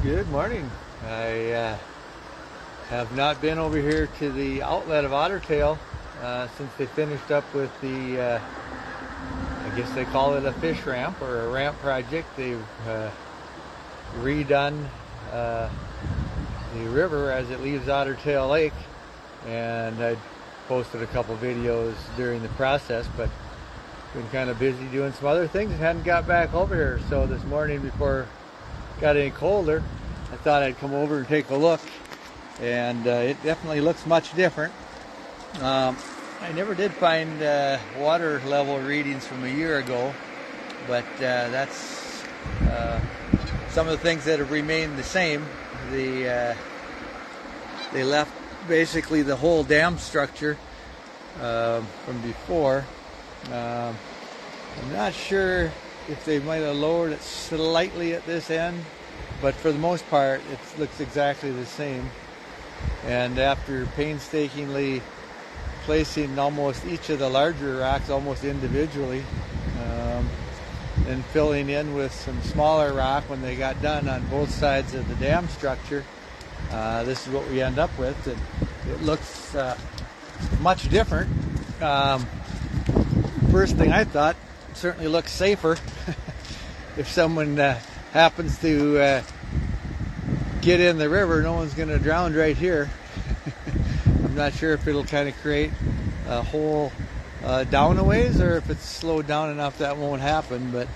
Good morning. I have not been over here to the outlet of Otter Tail since they finished up with I guess they call it a fish ramp or a ramp project. They've redone the river as it leaves Otter Tail Lake, and I posted a couple videos during the process, but been kind of busy doing some other things and hadn't got back over here. So this morning, before it got any colder, I thought I'd come over and take a look, and it definitely looks much different. I never did find water level readings from a year ago, but that's some of the things that have remained the same. They left basically the whole dam structure from before. I'm not sure if they might have lowered it slightly at this end, but for the most part it looks exactly the same. And after painstakingly placing almost each of the larger rocks almost individually, and filling in with some smaller rock when they got done on both sides of the dam structure, this is what we end up with. It looks much different. First thing I thought, certainly looks safer. If someone happens to get in the river, no one's going to drown right here. I'm not sure if it'll kind of create a hole down a ways, or if it's slowed down enough that won't happen, but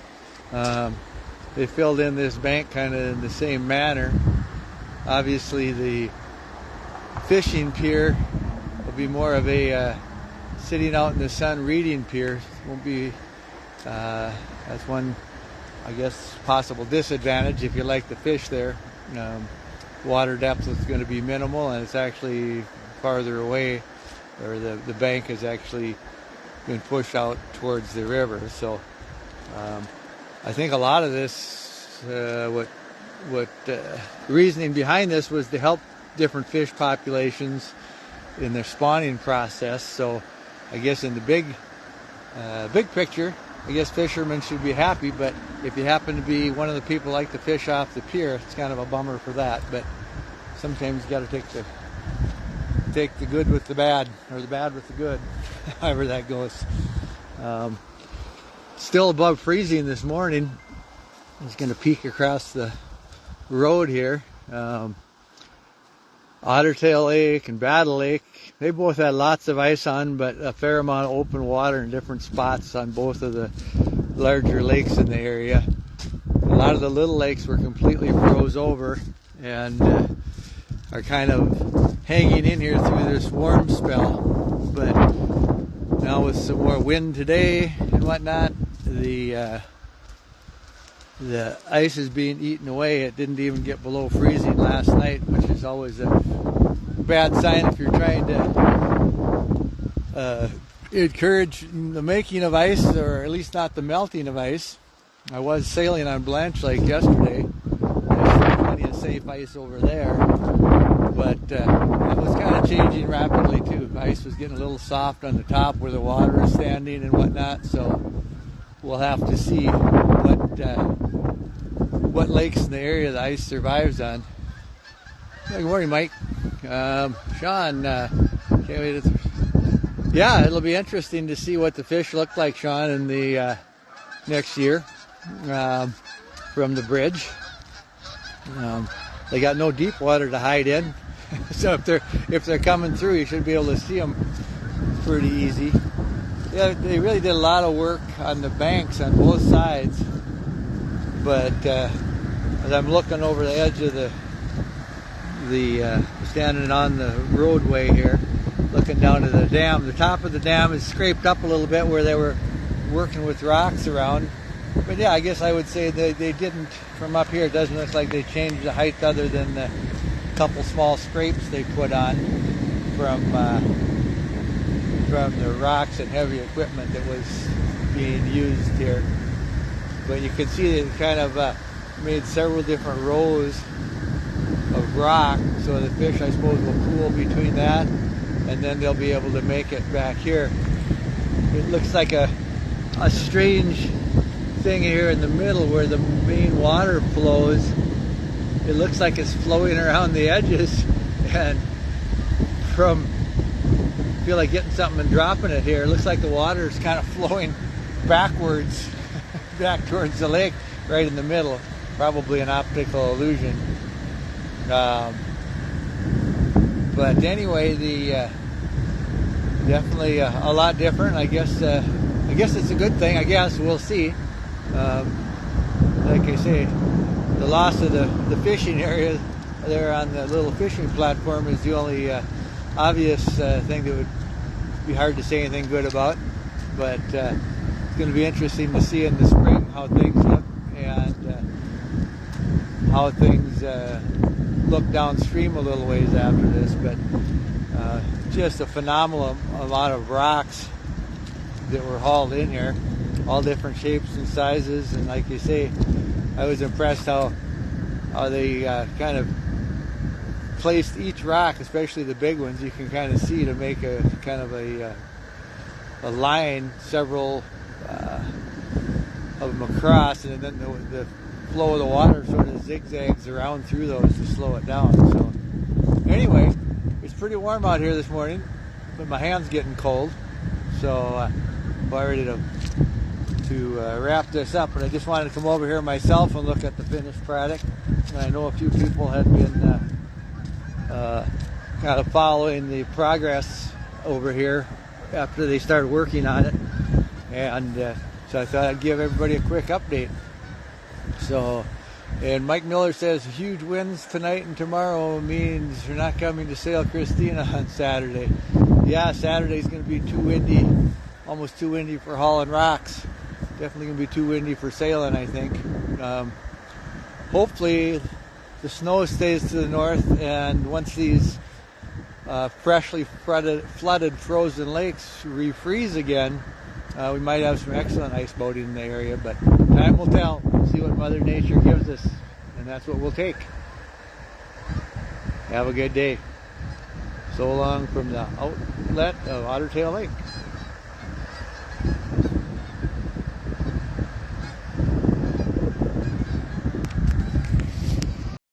they filled in this bank kind of in the same manner. Obviously the fishing pier will be more of a sitting out in the sun reading pier. Won't be that's one, I guess, possible disadvantage if you like to fish there. Water depth is going to be minimal, and it's actually farther away, or the bank has actually been pushed out towards the river. So I think a lot of this, what reasoning behind this was to help different fish populations in their spawning process. So I guess in the big picture, I guess fishermen should be happy, but if you happen to be one of the people like to fish off the pier, it's kind of a bummer for that. But sometimes you got to take the good with the bad, or the bad with the good, however that goes. Still above freezing this morning. I'm just going to peek across the road here. Otter Tail Lake and Battle Lake, they both had lots of ice on, but a fair amount of open water in different spots on both of the larger lakes in the area. A lot of the little lakes were completely froze over and are kind of hanging in here through this warm spell. But now with some more wind today and whatnot, the ice is being eaten away. It didn't even get below freezing last night, which is always a bad sign if you're trying to encourage the making of ice, or at least not the melting of ice. I was sailing on Blanche Lake yesterday. There's plenty of safe ice over there, but that was kind of changing rapidly too. Ice was getting a little soft on the top where the water is standing and whatnot, so we'll have to see what lakes in the area the ice survives on. Good morning, Mike. Sean, can't wait to... Yeah, it'll be interesting to see what the fish look like, Sean, in the next year from the bridge. They got no deep water to hide in, so if they're coming through, you should be able to see them pretty easy. Yeah, they really did a lot of work on the banks on both sides, but as I'm looking over the edge of the standing on the roadway here, looking down to the dam, the top of the dam is scraped up a little bit where they were working with rocks around. But yeah, I guess I would say they didn't, from up here, it doesn't look like they changed the height other than the couple small scrapes they put on from the rocks and heavy equipment that was being used here. But you can see they kind of made several different rows of rock, so the fish, I suppose, will pool between that, and then they'll be able to make it back here. It looks like a strange thing here in the middle where the main water flows it looks like it's flowing around the edges, and I feel like getting something and dropping it here. It looks like the water is kind of flowing backwards back towards the lake right in the middle. Probably an optical illusion. But anyway, definitely a lot different. I guess it's a good thing. I guess we'll see. Like I say, the loss of the fishing area there on the little fishing platform is the only obvious thing that would be hard to say anything good about. But it's going to be interesting to see in the spring how things look and how things look downstream a little ways after this. But just a phenomenal amount of rocks that were hauled in here, all different shapes and sizes. And like you say, I was impressed how they kind of placed each rock, especially the big ones. You can kind of see to make a kind of a line, several of them across, and then the flow of the water sort of zigzags around through those to slow it down. So anyway, it's pretty warm out here this morning, but my hand's getting cold, so I'm about ready to wrap this up. But I just wanted to come over here myself and look at the finished product. And I know a few people had been kind of following the progress over here after they started working on it, and so I thought I'd give everybody a quick update. So, and Mike Miller says huge winds tonight and tomorrow means you're not coming to Sail Christina on Saturday. Yeah, Saturday's going to be too windy, almost too windy for hauling rocks. Definitely going to be too windy for sailing, I think. Hopefully the snow stays to the north, and once these freshly flooded frozen lakes refreeze again, we might have some excellent ice boating in the area. But time will tell. We'll see what Mother Nature gives us, and that's what we'll take. Have a good day. So long from the outlet of Ottertail Lake.